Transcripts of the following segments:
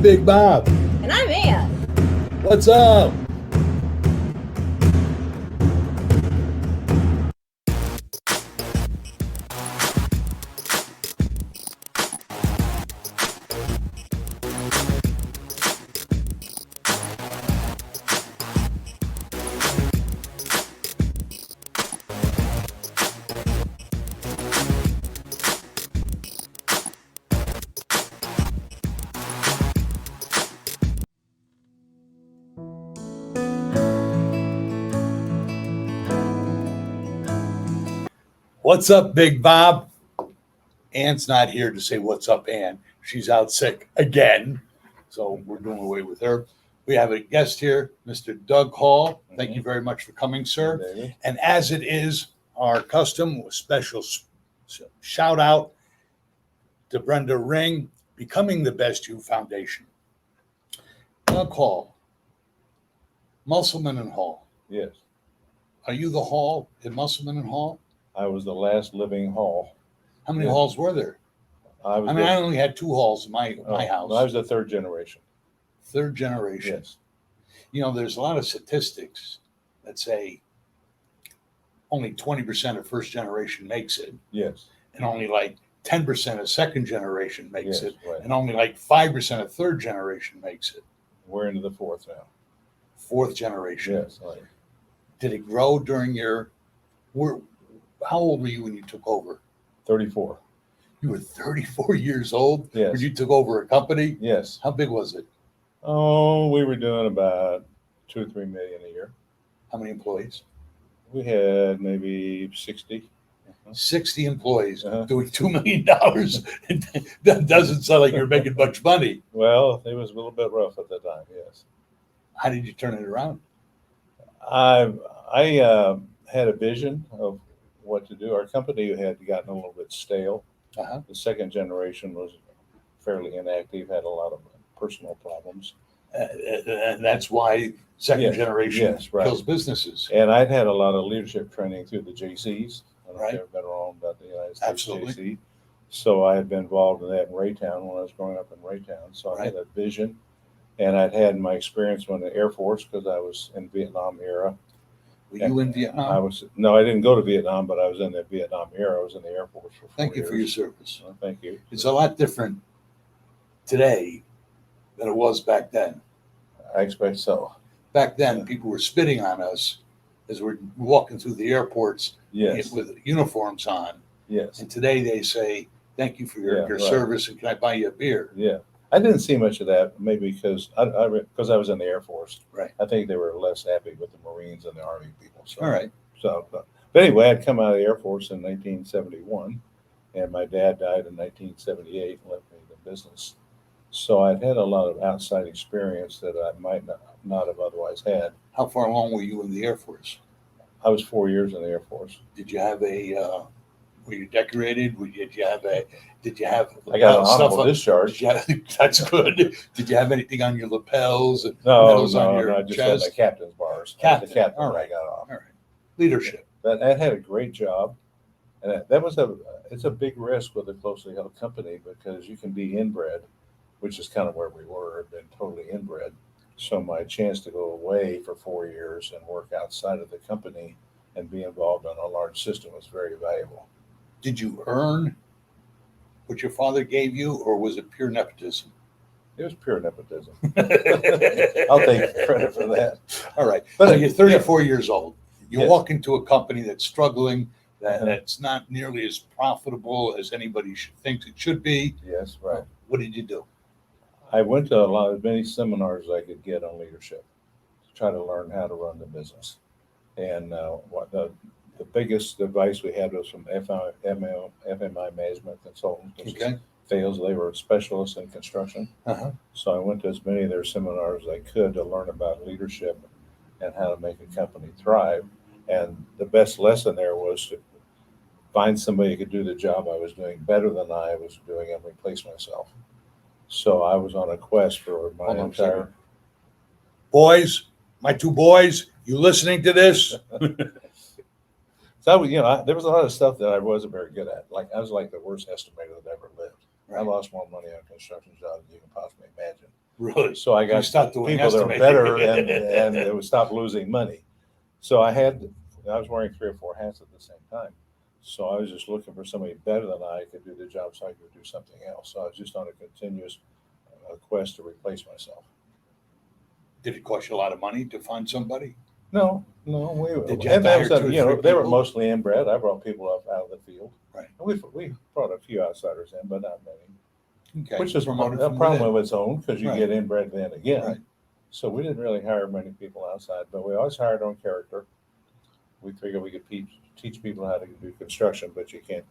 Big Bob. And I'm Ann. What's up? What's up, Big Bob? Ann's not here to say what's up, Ann. She's out sick again, so we're doing away with her. We have a guest here, Mr. Doug Hall. Thank you very much for coming, sir. David. And as it is our custom, a special shout out to Brenda Ring, Becoming the Best You Foundation. Doug Hall, Musselman and Hall. Yes, Are you the Hall in Musselman and Hall? I was the last living Hall. How many Yeah. halls were there? I was. I only had two halls in my house. I was the third generation. Third generation. Yes. You know, there's a lot of statistics that say only 20% of first generation makes it, Yes. and only like 10% of second generation makes Yes. it, Right. and only like 5% of third generation makes it. We're into the fourth now. Fourth generation. Yes. Right. Did it grow during your? How old were you when you took over? 34. You were 34 years old Yes. when you took over a company. Yes. How big was it? Oh, we were doing about 2 or 3 million a year. How many employees? We had maybe 60. 60 employees Uh-huh. doing $2 million. That doesn't sound like you're making much money. Well, it was a little bit rough at the time. Yes. How did you turn it around? I had a vision of what to do. Our company had gotten a little bit stale. Uh-huh. The second generation was fairly inactive, had a lot of personal problems. And that's why second Yes, generation yes, right. kills businesses. And I'd had a lot of leadership training through the JCs. I don't know Right. if you've ever been around about the United States Absolutely. JC. So I had been involved in that in Raytown when I was growing up in Raytown. So I had a vision, and I'd had my experience in the Air Force because I was in the Vietnam era. Were you in I Vietnam? I didn't go to Vietnam, but I was in the Vietnam era. I was in the Air Force for 4 Thank you years. for your service. Well, thank you. It's a lot different today than it was back then. I expect so. Back then, people were spitting on us as we're walking through the airports Yes. with uniforms on. Yes. And today they say, thank you for your Yeah, right. service, and can I buy you a beer? Yeah. I didn't see much of that, maybe because I was in the Air Force. Right. I think they were less happy with the Marines and the Army people. So, All right. but anyway, I'd come out of the Air Force in 1971, and my dad died in 1978 and left me the business. So I'd had a lot of outside experience that I might not have otherwise had. How far along were you in the Air Force? I was 4 years in the Air Force. Did you have were you decorated? Did you have I got an stuff honorable on- discharge. That's good. Did you have anything on your lapels and No, medals on your I just had chest? the captain's bars. Captain. The captain All I right. got off. All right. Leadership. But I had a great job, and that was it's a big risk with a closely held company because you can be inbred, which is kind of where we were, been totally inbred. So my chance to go away for 4 years and work outside of the company and be involved in a large system was very valuable. Did you earn what your father gave you, or was it pure nepotism? It was pure nepotism. I'll take credit for that. All right. But So you're 34 years old. You Yes. walk into a company that's struggling, Uh-huh. that's not nearly as profitable as anybody thinks it should be. Yes, right. What did you do? I went to as many seminars as I could get on leadership to try to learn how to run the business. And what the biggest advice we had was from FMI Management Consultants, which is Okay. Fails. They were specialists in construction. Uh-huh. So I went to as many of their seminars as I could to learn about leadership and how to make a company thrive. And the best lesson there was to find somebody who could do the job I was doing better than I was doing and replace myself. So I was on a quest for my Hold on a entire. second. Boys, my two boys, you listening to this? So there was a lot of stuff that I wasn't very good at. Like I was like the worst estimator that ever lived. I Right. lost more money on construction jobs than you can possibly imagine. Really? So I You got stopped doing people that were estimating. better and it would stop losing money. So I was wearing 3 or 4 hats at the same time. So I was just looking for somebody better than I could do the job so I could do something else. So I was just on a continuous quest to replace myself. Did it cost you a lot of money to find somebody? No, Did you have to that hire was 2 or 3 they were people? mostly inbred. I brought people up out of the field. Right. And we brought a few outsiders in, but not many. Okay. Which is Promoted a from problem within. of its own because you Right. get inbred then again. Right. So we didn't really hire many people outside, but we always hired on character. We figured we could teach people how to do construction, but you can't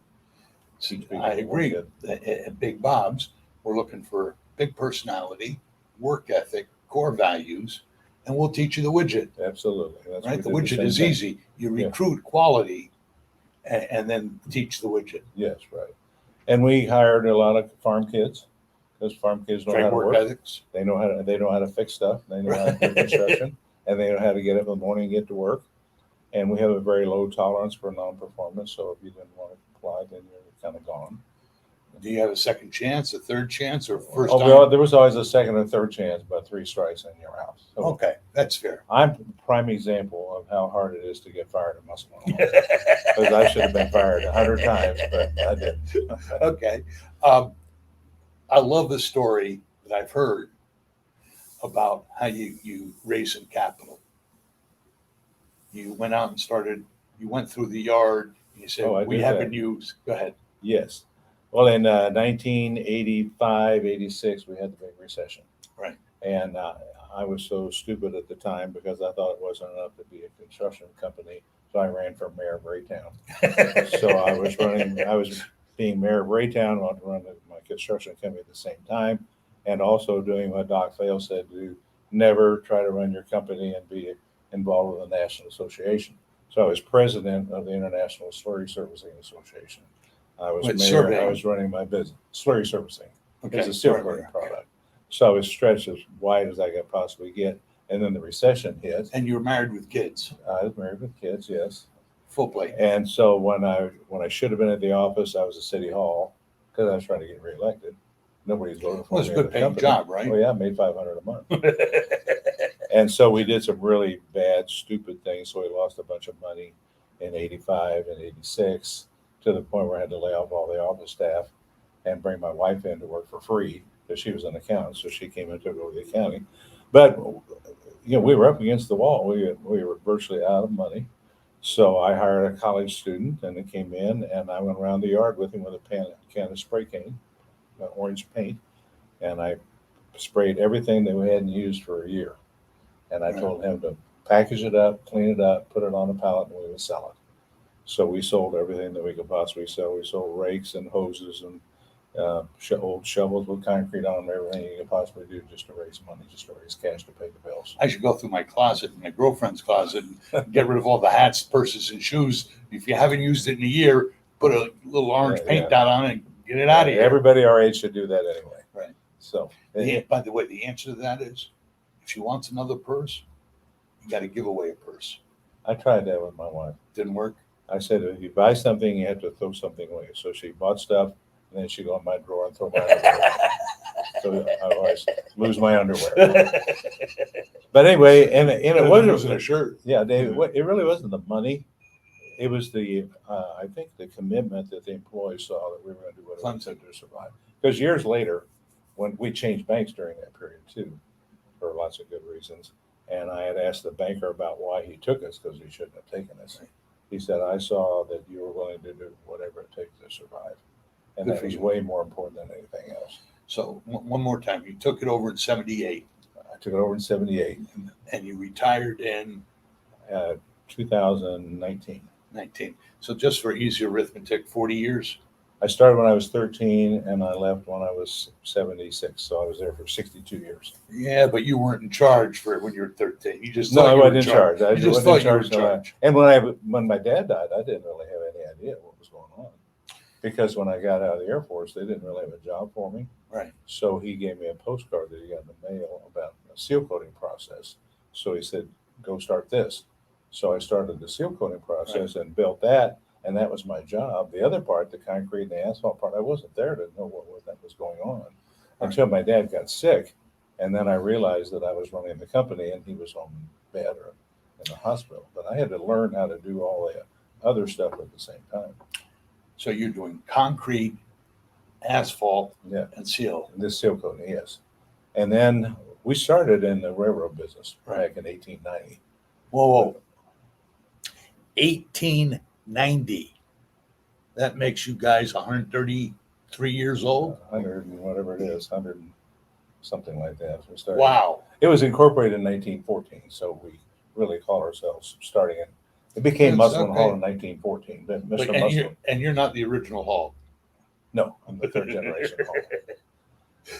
teach people. I to work agree. it. At Big Bob's, we're looking for big personality, work ethic, core values, and we'll teach you the widget. Absolutely. That's Right? The we did widget same is thing. easy. You Yeah. recruit quality and then teach the widget. Yes, right. And we hired a lot of farm kids because farm kids know how Great to work work. ethics. They know how to fix stuff. They know how to do construction, and they know how to get up in the morning and get to work. And we have a very low tolerance for non-performance. So if you didn't want to comply, then you're kind of gone. Do you have a second chance, a third chance, or first Oh, time? there was always a second or third chance, but 3 strikes and you're out. So Okay, that's fair. I'm a prime example of how hard it is to get fired at Muscle because I should have been fired 100 times, but I didn't. Okay. I love the story that I've heard about how you raise some capital. You went out and you went through the yard, and you said, Oh, I we did haven't that. used, go ahead. Yes. Well, in 1985, 86, we had the big recession. Right. And I was so stupid at the time because I thought it wasn't enough to be a construction company. So I ran for mayor of Raytown. So I was being mayor of Raytown, wanted to run my construction company at the same time, and also doing what Doc Fail said to never try to run your company and be involved with a national association. So I was president of the International Slurry Servicing Association. I was Wait, mayor. surveying. I was running my business. Slurry servicing Okay. is a steel Right, coating right. product. So I was stretched as wide as I could possibly get. And then the recession hit. And you were married with kids, I was married with kids, yes. full plate. And so when I should have been at the office, I was at City Hall because I was trying to get reelected. Nobody's voting for Well, it's me. a at good the paying company. job, right? Oh yeah, I made $500 a month. And so we did some really bad, stupid things. So we lost a bunch of money in 85 and 86 to the point where I had to lay off all the office staff and bring my wife in to work for free because she was an accountant. So she came and took over the accounting. But, we were up against the wall. We were virtually out of money. So I hired a college student and he came in and I went around the yard with him with a can of spray cane, orange paint. And I sprayed everything that we hadn't used for a year. And I told him to package it up, clean it up, put it on a pallet, and we would sell it. So we sold everything that we could possibly sell. We sold rakes and hoses and old shovels with concrete on them, everything you could possibly do just to raise money, just to raise cash to pay the bills. I should go through my closet, my girlfriend's closet, and get rid of all the hats, purses, and shoes. If you haven't used it in a year, put a little orange paint dot on it and get it out of here. Everybody our age should do that anyway. Right. So, By the way, the answer to that is, if she wants another purse, you got to give away a purse. I tried that with my wife. Didn't work. I said, if you buy something, you have to throw something away. So she bought stuff, and then she'd go in my drawer and throw my underwear. So I always lose my underwear. But anyway, and it wasn't a shirt. Yeah, Dave, it really wasn't the money. It was I think the commitment that the employees saw that we were going to do whatever we could to survive. Because years later, when we changed banks during that period too, for lots of good reasons, and I had asked the banker about why he took us because he shouldn't have taken us. He said, I saw that you were willing to do whatever it takes to survive. And Good that for was you. way more important than anything else. So one more time, you took it over in '78, I took it over in 78, and you retired in 2019. 19. So just for easy arithmetic, 40 years. I started when I was 13 and I left when I was 76. So I was there for 62 years. Yeah, but you weren't in charge for it when you were 13. You just No, thought I you were wasn't in charge. I You just wasn't thought in you were in charge. until charge. And when my dad died, I didn't really have any idea what was going on. Because when I got out of the Air Force, they didn't really have a job for me. Right. So he gave me a postcard that he got in the mail about a seal coating process. So he said, go start this. So I started the seal coating process and built that. And that was my job. The other part, the concrete and the asphalt part, I wasn't there to know what that was going on until my dad got sick. And then I realized that I was running the company and he was home in bed or in the hospital. But I had to learn how to do all the other stuff at the same time. So you're doing concrete, asphalt, Yeah, and seal. this seal coating, yes. And then we started in the railroad business Right. back in 1890. Whoa. 1890. That makes you guys 133 years old. 100 and whatever it is, 100 and something like that. So we started. Wow. It was incorporated in 1914, so we really call ourselves starting it. It became That's Muscle and okay. Hall in 1914. But But, Mr. and, Muscle, you're not the original Hall. no, I'm the third generation Hall.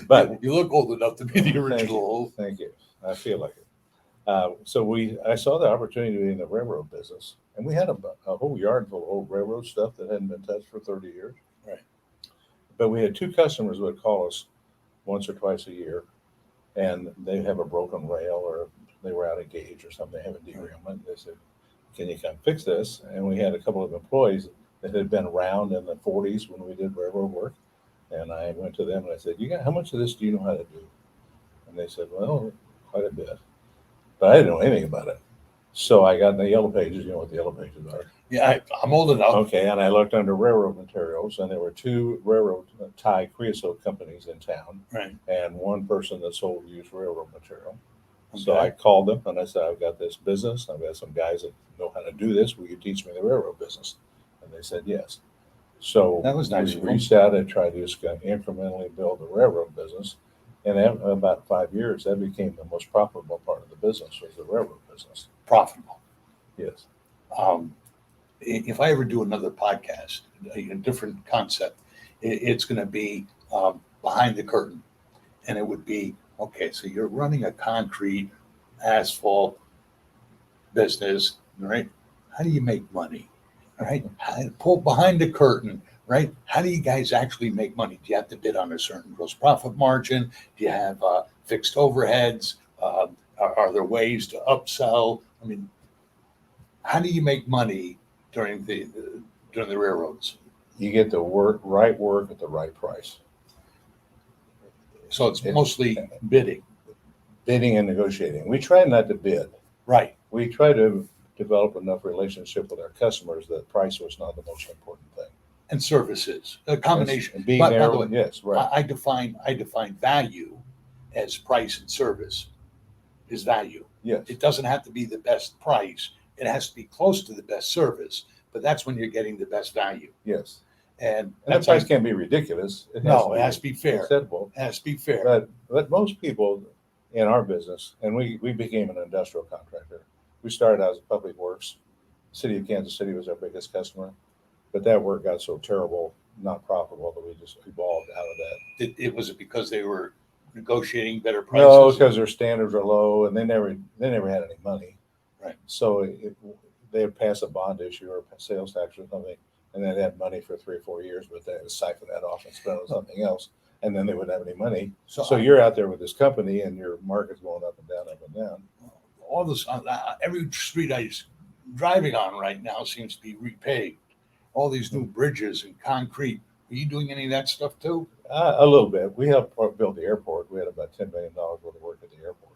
But you look old enough to be the original thank you, Hall. thank you. I feel like it. So I saw the opportunity to be in the railroad business, and we had a whole yard full of old railroad stuff that hadn't been touched for 30 years. Right. But we had two customers who would call us once or twice a year, and they have a broken rail or they were out of gauge or something, they have a derailment. They said, "Can you come fix this?" And we had a couple of employees that had been around in the 40s when we did railroad work. And I went to them and I said, how much of this do you know how to do? And they said, well, quite a bit. But I didn't know anything about it. So I got in the yellow pages, you know what the yellow pages are. Yeah, I'm old enough. Okay, and I looked under railroad materials, and there were two railroad tie creosote companies in town, Right. and one person that sold used railroad material. So Okay. I called them and I said, I've got this business. I've got some guys that know how to do this. Will you teach me the railroad business? And they said yes. So That was nice we of them. reached out and tried to just incrementally build the railroad business. And after about 5 years, that became the most profitable part of the business was the railroad business. Profitable. Yes. If I ever do another podcast, a different concept, it's going to be behind the curtain. And it would be, okay, so you're running a concrete, asphalt business, right? How do you make money, right? Pull behind the curtain, right? How do you guys actually make money? Do you have to bid on a certain gross profit margin? Do you have fixed overheads? Are there ways to upsell? I mean, how do you make money during the railroads? You get the right work at the right price. So it's mostly bidding. Bidding and negotiating. We try not to bid. Right. We try to develop enough relationship with our customers that price was not the most important thing. And services, a combination. And being By there, the way, yes, right. I define value as price and service is value. Yes. It doesn't have to be the best price. It has to be close to the best service, but that's when you're getting the best value. Yes. And the price can't be ridiculous. It has to be fair. Acceptable. It has to be fair. But most people in our business, and we became an industrial contractor. We started out as public works. City of Kansas City was our biggest customer, but that work got so terrible, not profitable, that we just evolved out of that. It was because they were negotiating better prices. No, because their standards are low, and they never had any money. Right. So they would pass a bond issue or a sales tax or something, and then they had money for 3 or 4 years, but they had to siphon that off and spend it on something else, and then they wouldn't have any money. So you're out there with this company, and your market's going up and down, up and down. All this, every street I'm driving on right now seems to be repaved. All these new bridges and concrete. Are you doing any of that stuff too? A little bit. We helped build the airport. We had about $10 million worth of work at the airport.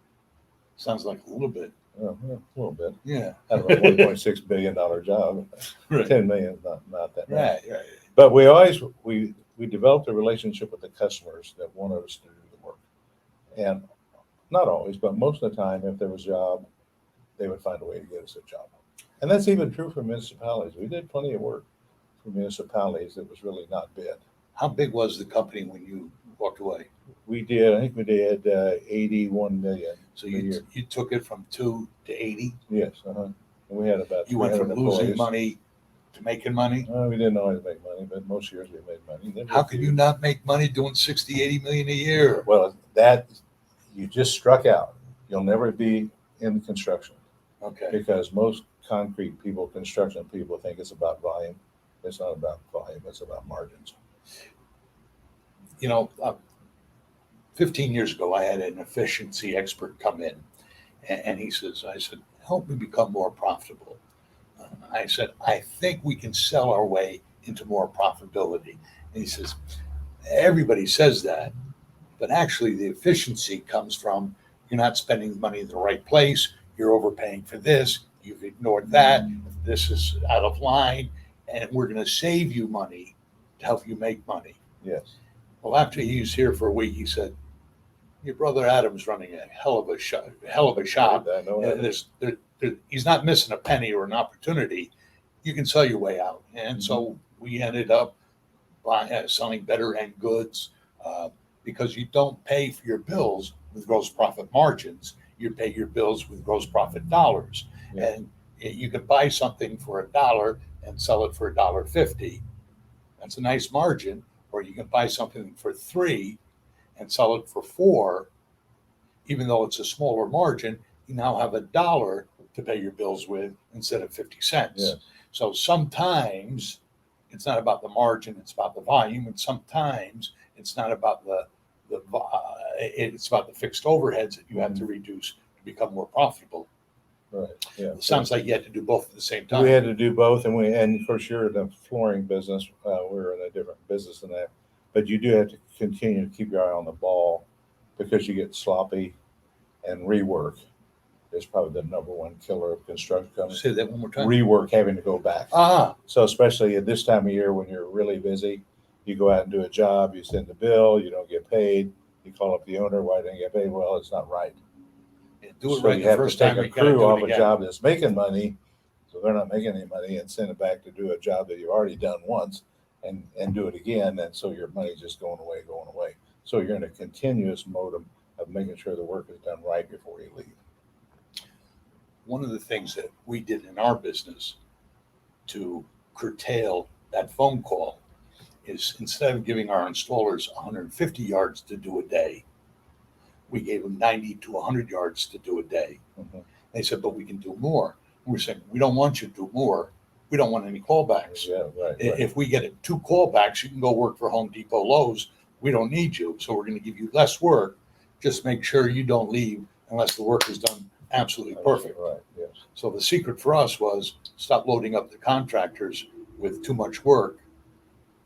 Sounds like a little bit. Yeah, a little bit. Yeah. Out of a $1.6 billion job, Right. 10 million is not that much. Right. But we developed a relationship with the customers that wanted us to do the work. And not always, but most of the time, if there was a job, they would find a way to get us a job. And that's even true for municipalities. We did plenty of work for municipalities that was really not bid. How big was the company when you walked away? I think we did 81 million. So you took it from 2 to 80? Yes. And we had about You went from 300 losing employees. money to making money? We didn't always make money, but most years we made money. Then How could you not make money doing 60, 80 million a year? Well, that you just struck out. You'll never be in construction. Okay. Because most concrete people, construction people think it's about volume. It's not about volume, it's about margins. 15 years ago, I had an efficiency expert come in, and I said, help me become more profitable. I said, I think we can sell our way into more profitability. And he says, everybody says that, But actually, the efficiency comes from you're not spending money in the right place. You're overpaying for this. You've ignored that. This is out of line. And we're going to save you money to help you make money. Yes. Well, after he was here for a week, he said, your brother Adam's running a hell of a shop. I know that. He's not missing a penny or an opportunity. You can sell your way out. And so we ended up selling better end goods because you don't pay for your bills with gross profit margins. You pay your bills with gross profit dollars. Yeah. And you can buy something for $1 and sell it for $1.50. That's a nice margin. Or you can buy something for $3 and sell it for $4. Even though it's a smaller margin, you now have $1 to pay your bills with instead of 50 cents. Yes. So sometimes it's not about the margin, it's about the volume, and sometimes it's not about it's about the fixed overheads that you have to reduce to become more profitable. Right. Yeah. It sounds like you had to do both at the same time. We had to do both, and of course you're in the flooring business. We're in a different business than that, but you do have to continue to keep your eye on the ball because you get sloppy, and rework is probably the number one killer of construction companies. Say that one more time. Rework, having to go back. Ah, So especially at this time of year when you're really busy, you go out and do a job, you send the bill, you don't get paid. You call up the owner, why didn't you get paid? Well, it's not right. do it So right you the have first to take time. a You gotta crew do off it a again. job that's making money, so they're not making any money, and send it back to do a job that you've already done once and do it again. And so your money's just going away. So you're in a continuous mode of making sure the work is done right before you leave. One of the things that we did in our business to curtail that phone call is instead of giving our installers 150 yards to do a day, we gave them 90 to 100 yards to do a day. Mhm. They said, but we can do more. And we're saying, we don't want you to do more. We don't want any callbacks. Yeah, right. If we get 2 callbacks, you can go work for Home Depot, Lowe's. We don't need you. So we're going to give you less work. Just make sure you don't leave unless the work is done absolutely perfect. Right, yes. So the secret for us was stop loading up the contractors with too much work,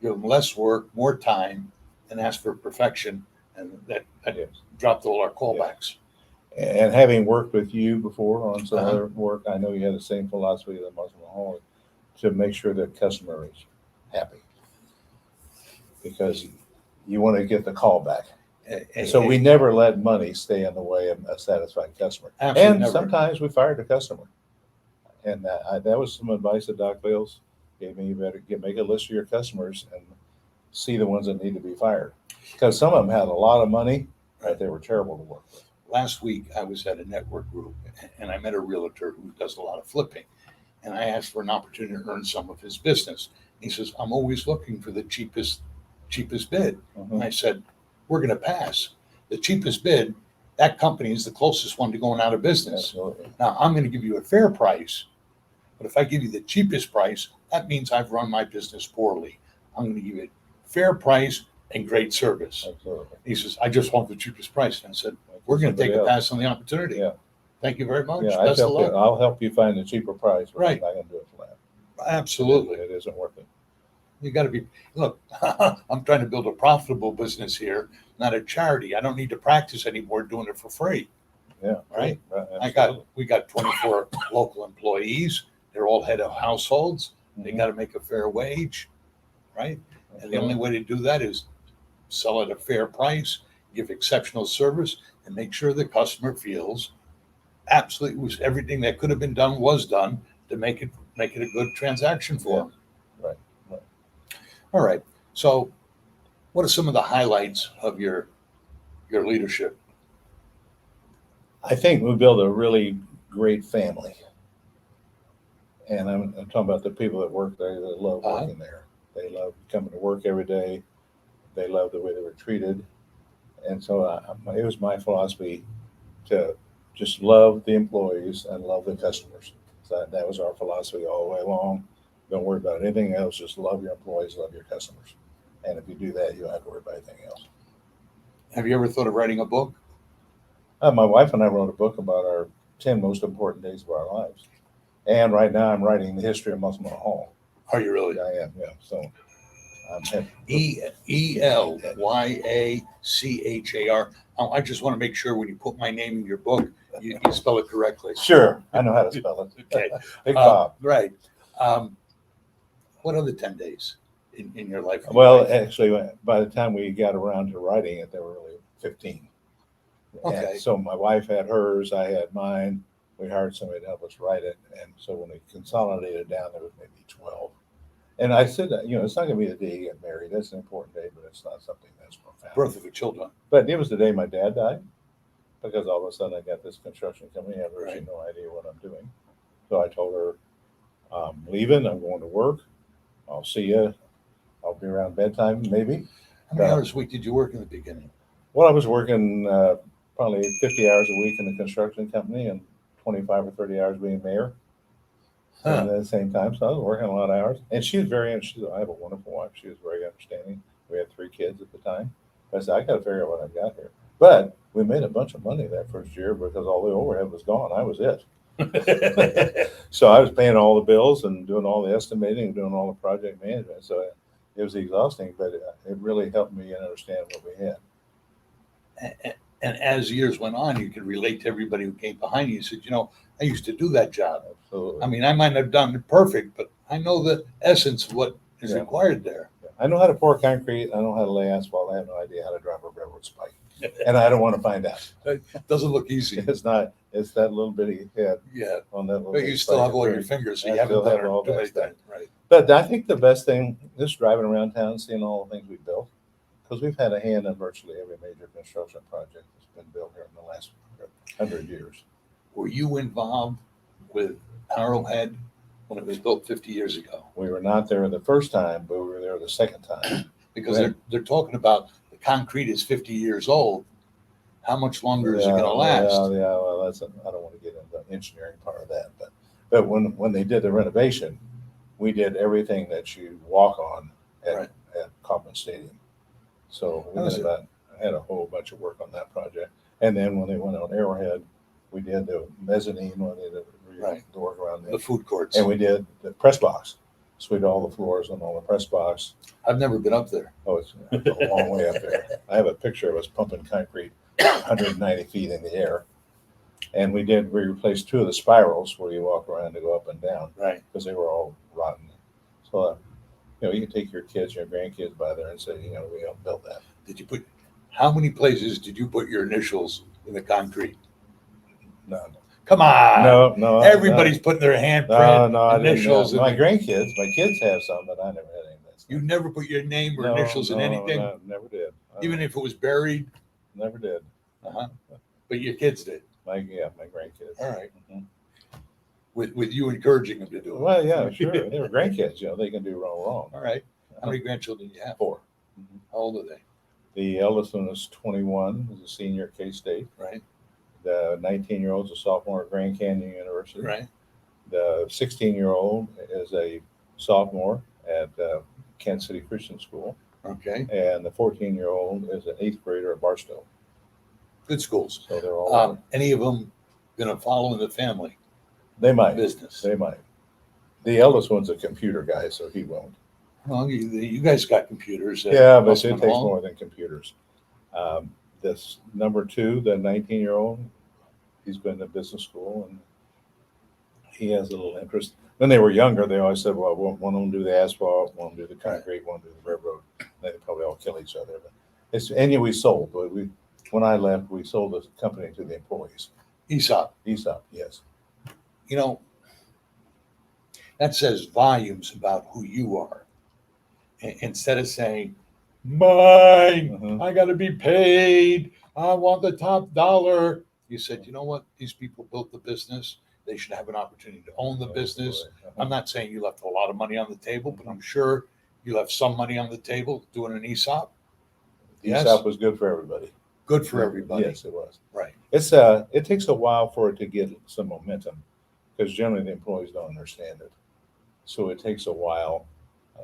give them less work, more time, and ask for perfection. And that Yes. dropped all our callbacks. And having worked with you before on some Uh-huh. other work, I know you had the same philosophy that Muslim Hall to make sure the customer is happy because you want to get the call back. And so we never let money stay in the way of a satisfied customer. Absolutely And never. sometimes we fired a customer. And that was some advice that Doc Bales gave me. You better make a list of your customers and see the ones that need to be fired. Because some of them had a lot of money, but they were terrible to work with. Last week, I was at a network group and I met a realtor who does a lot of flipping. And I asked for an opportunity to earn some of his business. He says, I'm always looking for the cheapest bid. Mhm. And I said, we're going to pass. The cheapest bid, that company is the closest one to going out of business. Absolutely. Now, I'm going to give you a fair price, but if I give you the cheapest price, that means I've run my business poorly. I'm going to give you a fair price and great service. Absolutely. He says, I just want the cheapest price. And I said, we're going to take a Somebody else. pass on the opportunity. Yeah. Thank you very much. Yeah, Best of luck. I'll help you find a cheaper price. But Right. I'm not going to do it for that. Absolutely. It isn't worth it. You got to be, look, I'm trying to build a profitable business here, not a charity. I don't need to practice anymore doing it for free. Yeah. Right. Absolutely. We got 24 local employees. They're all head of households. They Mhm. got to make a fair wage, right? And the only way to do that is sell at a fair price, give exceptional service, and make sure the customer feels absolutely was everything that could have been done was done to make it a good transaction for Yeah. them. Right. All right. So, what are some of the highlights of your leadership? I think we built a really great family. And I'm talking about the people that work there that love Uh-huh. working there. They love coming to work every day. They love the way they were treated. And so it was my philosophy to just love the employees and love the customers. So that was our philosophy all the way along. Don't worry about anything else. Just love your employees, love your customers. And if you do that, you don't have to worry about anything else. Have you ever thought of writing a book? My wife and I wrote a book about our 10 most important days of our lives. And right now I'm writing the history of Muslim Hall. Are you really? I am, yeah. So Elyachar. I just want to make sure when you put my name in your book, you spell it correctly. Sure, I know how to spell it. Okay. Big Bob. Right. What other 10 days in your life? Well, actually, by the time we got around to writing it, there were really 15. Okay. And so my wife had hers, I had mine. We hired somebody to help us write it. And so when we consolidated down, there was maybe 12. And I said that, it's not going to be the day you get married. That's an important day, but it's not something that's profound. Birth of the children. But it was the day my dad died, because all of a sudden I got this construction company. I have virtually no idea what I'm doing. So I told her, I'm leaving. I'm going to work. I'll see you. I'll be around bedtime, maybe. How many hours a week did you work in the beginning? Well, I was working probably 50 hours a week in the construction company and 25 or 30 hours being mayor. And at the same time, so I was working a lot of hours. And she was I have a wonderful wife. She was very understanding. We had 3 kids at the time. I said, I got to figure out what I've got here. But we made a bunch of money that first year because all the overhead was gone. I was it. So I was paying all the bills and doing all the estimating and doing all the project management. So it was exhausting, but it really helped me understand what we had. And as years went on, you could relate to everybody who came behind you. You said, I used to do that job. Absolutely. I mean, I might not have done it perfect, but I know the essence of what is required there. I know how to pour concrete. I know how to lay asphalt. I have no idea how to drive a railroad spike. And I don't want to find out. It doesn't look easy. It's not. It's that little bitty head on that little. But you still have all your fingers, so you haven't done all that stuff. Right. But I think the best thing is driving around town, seeing all the things we built, because we've had a hand in virtually every major construction project that's been built here in the last 100 years. Were you involved with Arrowhead when it was built 50 years ago? We were not there the first time, but we were there the second time. Because they're talking about the concrete is 50 years old. How much longer is it going to last? Yeah. Well, I don't want to get into the engineering part of that, but when they did the renovation, we did everything that you walk on at Kauffman Stadium. So we had a whole bunch of work on that project. And then when they went on Arrowhead, we did the mezzanine, when they did the work around the food courts, and we did the press box. So we did all the floors and all the press box. I've never been up there. Oh, it's a long way up there. I have a picture of us pumping concrete 190 feet in the air. And we replaced 2 of the spirals where you walk around to go up and down. Right. Because they were all rotten. So, you can take your kids, your grandkids by there and say, we helped build that. How many places did you put your initials in the concrete? None. Come on. No. Everybody's putting their handprint, initials. My kids have some, but I never had any of that stuff. You never put your name or initials in anything? No, never did. Even if it was buried? Never did. But your kids did? My grandkids. All right. Mm-hmm. With you encouraging them to do it? Well, yeah, sure. They were grandkids. They can do wrong. All right. How many grandchildren do you have? 4. Mm-hmm. How old are they? The eldest one is 21, is a senior at K-State. Right. The 19-year-old is a sophomore at Grand Canyon University. Right. The 16-year-old is a sophomore at Kansas City Christian School. Okay. And the 14-year-old is an 8th grader at Barstow. Good schools. So they're all. Any of them going to follow in the family? They might. Business. They might. The eldest one's a computer guy, so he won't. Well, you guys got computers. Yeah, but it takes more than computers. This number 2, the 19-year-old, he's been to business school and he has a little interest. When they were younger, they always said, well, one of them do the asphalt, one do the concrete, one do the railroad. They probably all kill each other. But we sold. But when I left, we sold the company to the employees. ESOP, yes. That says volumes about who you are. Instead of saying, mine, I got to be paid, I want the top dollar. You said, you know what? These people built the business. They should have an opportunity to own the business. I'm not saying you left a lot of money on the table, but I'm sure you left some money on the table doing an ESOP. ESOP was good for everybody. Good for everybody. Yes, it was. Right. It takes a while for it to get some momentum because generally the employees don't understand it. So it takes a while,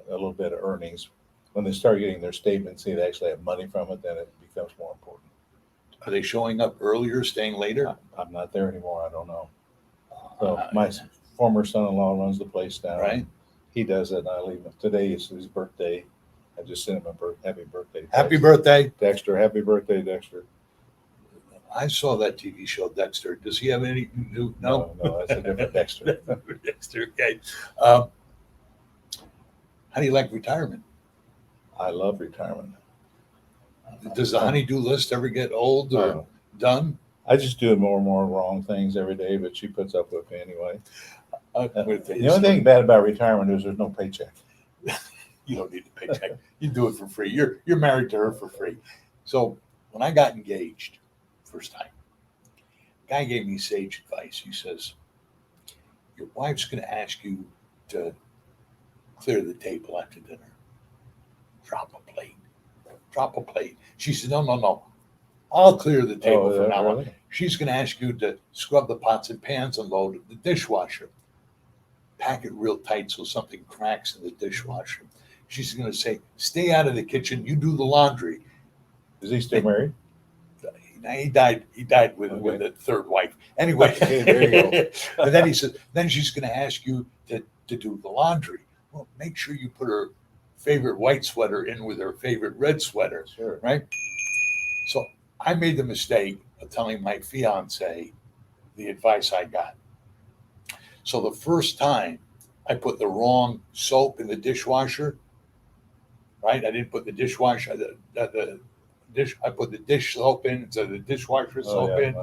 a little bit of earnings. When they start getting their statements, they actually have money from it, then it becomes more important. Are they showing up earlier, staying later? I'm not there anymore. I don't know. So my former son-in-law runs the place now. Right. He does it, and I leave him. Today is his birthday, I just sent him a happy birthday. Happy text. birthday. Dexter. Happy birthday, Dexter. I saw that TV show, Dexter. Does he have anything to do? No? No, that's a different Dexter. Dexter, okay. How do you like retirement? I love retirement. Does the honey-do list ever get old or Uh, done? I just do more and more wrong things every day, but she puts up with me anyway. The only thing bad about retirement is there's no paycheck. You don't need a paycheck. You do it for free. You're married to her for free. So when I got engaged, first time, guy gave me sage advice. He says, your wife's going to ask you to clear the table after dinner. Drop a plate. Drop a plate. She said, no. I'll clear the table from now on. She's going to ask you to scrub the pots and pans and load the dishwasher. Pack it real tight so something cracks in the dishwasher. She's going to say, stay out of the kitchen. You do the laundry. Is he still married? He died. He died with a third wife. Anyway, Okay, there you go. And then he said, then she's going to ask you to do the laundry. Well, make sure you put her favorite white sweater in with her favorite red sweater. Sure. Right? So I made the mistake of telling my fiance the advice I got. So the first time I put the wrong soap in the dishwasher, right? I didn't put the dishwasher, I put the dish soap in instead of the dishwasher soap in.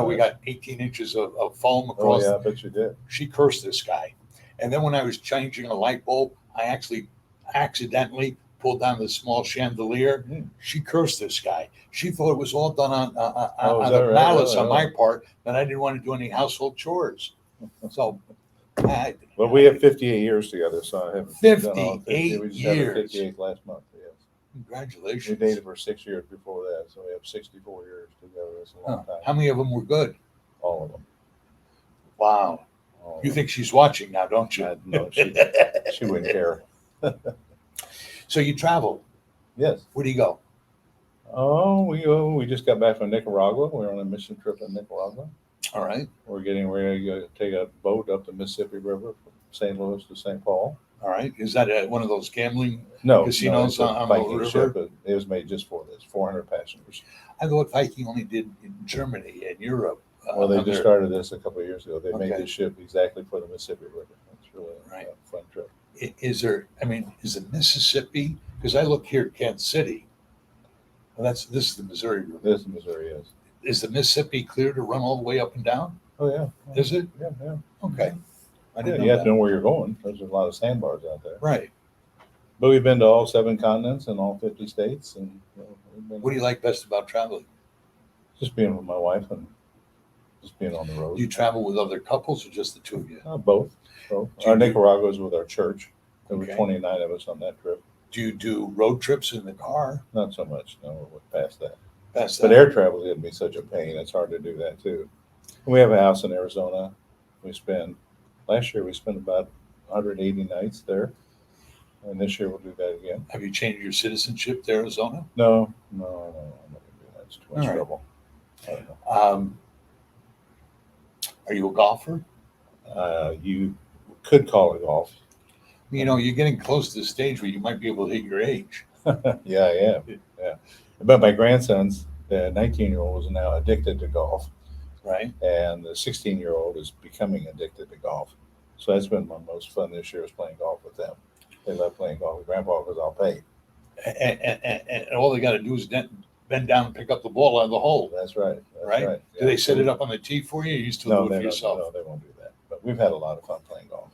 We got 18 inches of foam across. Oh, yeah, I bet you did. She cursed this guy. And then when I was changing a light bulb, I actually accidentally pulled down the small chandelier. She cursed this guy. She thought it was all done on the malice on my part, that I didn't want to do any household chores. So, well, we have 58 years together, so I haven't 58 We just years. had 58 last month. Yes. Congratulations. We dated for 6 years before that, so we have 64 years together. That's a long time. How many of them were good? All of them. Wow. All You of think she's watching now, don't you? them. No, she wouldn't care. So you travel. Yes. Where do you go? Oh, we just got back from Nicaragua. We're on a mission trip in Nicaragua. All right. We're getting ready to go take a boat up the Mississippi River from St. Louis to St. Paul. All right. Is that one of those gambling it's casinos a on the Viking river? ship. It was made just for this, 400 passengers. I thought Viking only did in Germany and Europe. Well, they just started this a couple of years ago. They made Okay. this ship exactly for the Mississippi River. It's really Right. a fun trip. Is the Mississippi, because I look here at Kansas City, well, this is the Missouri River. This is Missouri, yes. Is the Mississippi clear to run all the way up and down? Oh, yeah. Is it? Yeah. Okay. I Yeah, didn't you know have to know where you're going. There's a lot of sandbars out there. Right. But we've been to all 7 continents and all 50 states. And What do you like best about traveling? just being with my wife and just being on the road. Do you travel with other couples or just the two of you? Both. Do Our you- Nicaragua is with our church. There were Okay. 29 of us on that trip. Do you do road trips in the car? Not so much. No, we're past that. Past But that? air travel is going to be such a pain. It's hard to do that too. We have a house in Arizona. Last year we spent about 180 nights there. And this year we'll do that again. Have you changed your citizenship to Arizona? No, I'm not going to do that. It's too much All right. trouble. I don't know. Are you a golfer? You could call it golf. You're getting close to the stage where you might be able to hit your age. Yeah, I am. Yeah. But my grandson's, the 19-year-old is now addicted to golf. Right. And the 16-year-old is becoming addicted to golf. So that's been my most fun this year is playing golf with them. They love playing golf with Grandpa because I'll pay. And all they got to do is bend down and pick up the ball out of the hole. That's right. That's Right? Do they set it up on the tee for you? Or you still do it for yourself? No, they won't do that. But we've had a lot of fun playing golf.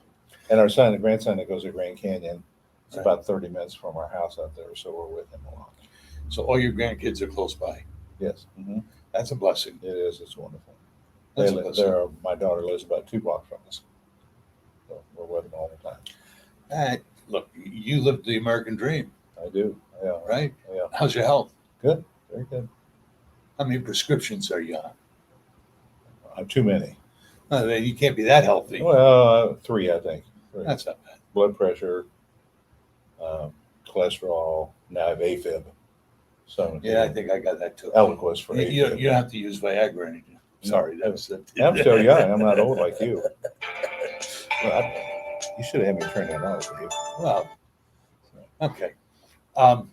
And our son, the grandson that goes to Grand Canyon, it's about 30 minutes from our house out there. So we're with him a lot. So all your grandkids are close by. Yes. Mm-hmm. That's a blessing. It is. It's wonderful. That's a blessing. My daughter lives about 2 blocks from us. So we're with them all the time. Look, you lived the American dream, I do. Yeah. right? Yeah. How's your health? Good. Very good. How many prescriptions are you on? Too many. You can't be that healthy. Well, 3, I think. 3. That's not bad. Blood pressure, cholesterol. Now I have AFib. So Yeah, I think I got that too. Eliquis for AFib. You don't have to use Viagra or anything. Sorry, that was it. I'm still young. I'm not old like you. Well, you should have had me turn that off, Dave. Well, okay. What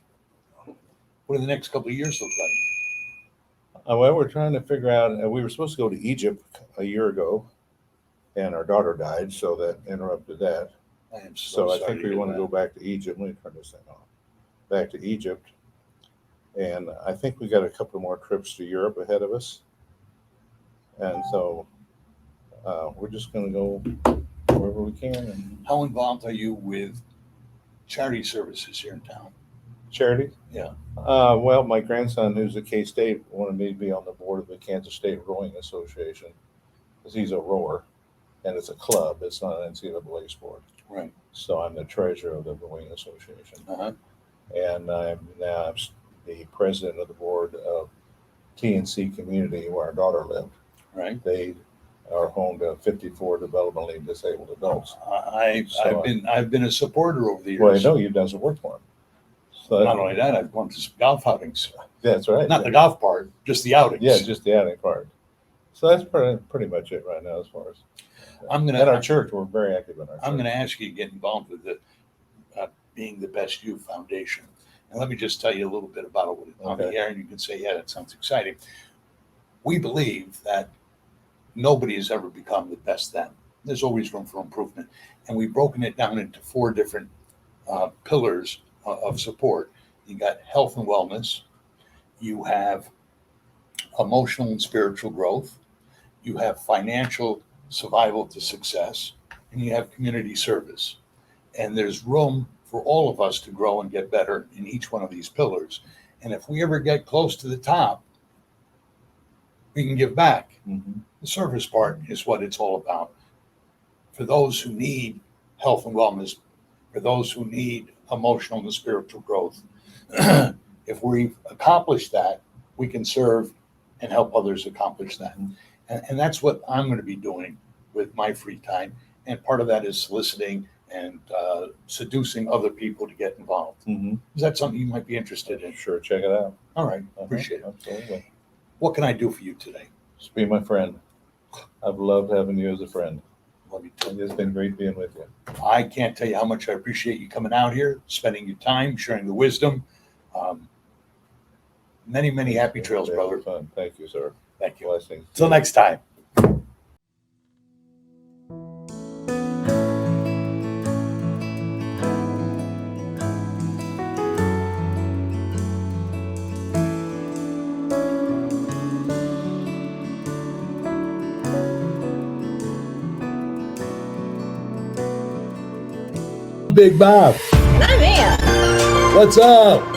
do the next couple of years look like? Well, we're trying to figure out. We were supposed to go to Egypt a year ago, and our daughter died, so that interrupted that. I am So I sorry think we hear want to that. go back to Egypt. Let me turn this thing off. Back to Egypt, and I think we got a couple more trips to Europe ahead of us, and so we're just going to go wherever we can. And How involved are you with charity services here in town? charity. Yeah. Well, my grandson, who's at K State, wanted me to be on the board of the Kansas State Rowing Association because he's a rower, and it's a club. It's not an NCAA sport. Right. So I'm the treasurer of the Rowing Association, Uh-huh. and I'm now the president of the board of TNC Community, where our daughter lived. Right. They are home to 54 developmentally disabled adults. I've been a supporter over the years. Well, I know you've done some work for them. So Not only that, I've gone to some golf outings. that's right. Not the golf part, just the outings. Yeah, just the outing part. So that's pretty much it right now as far as. I'm At our gonna church, we're very active in our church. I'm gonna ask you to get involved with the Being the Best You Foundation. And let me just tell you a little bit about it on the Okay. air, and you can say, yeah, that sounds exciting. We believe that nobody has ever become the best them. There's always room for improvement. And we've broken it down into 4 different pillars of support. You got health and wellness, you have emotional and spiritual growth, you have financial survival to success, and you have community service. And there's room for all of us to grow and get better in each one of these pillars. And if we ever get close to the top, we can give back. Mhm. The service part is what it's all about. For those who need health and wellness, for those who need emotional and spiritual growth, if we've accomplished that, we can serve and help others accomplish that. And that's what I'm going to be doing with my free time. And part of that is soliciting and seducing other people to get involved. Mhm. Is that something you might be interested in? Sure, check it out. All right, appreciate it. Absolutely. What can I do for you today? Just be my friend. I've loved having you as a friend. Love you too. And it's been great being with you. I can't tell you how much I appreciate you coming out here, spending your time, sharing the wisdom. Many, many happy trails, They brother. were fun. Thank you, sir. Thank you. Blessings. Till next time. Big Bob, I'm in. what's up?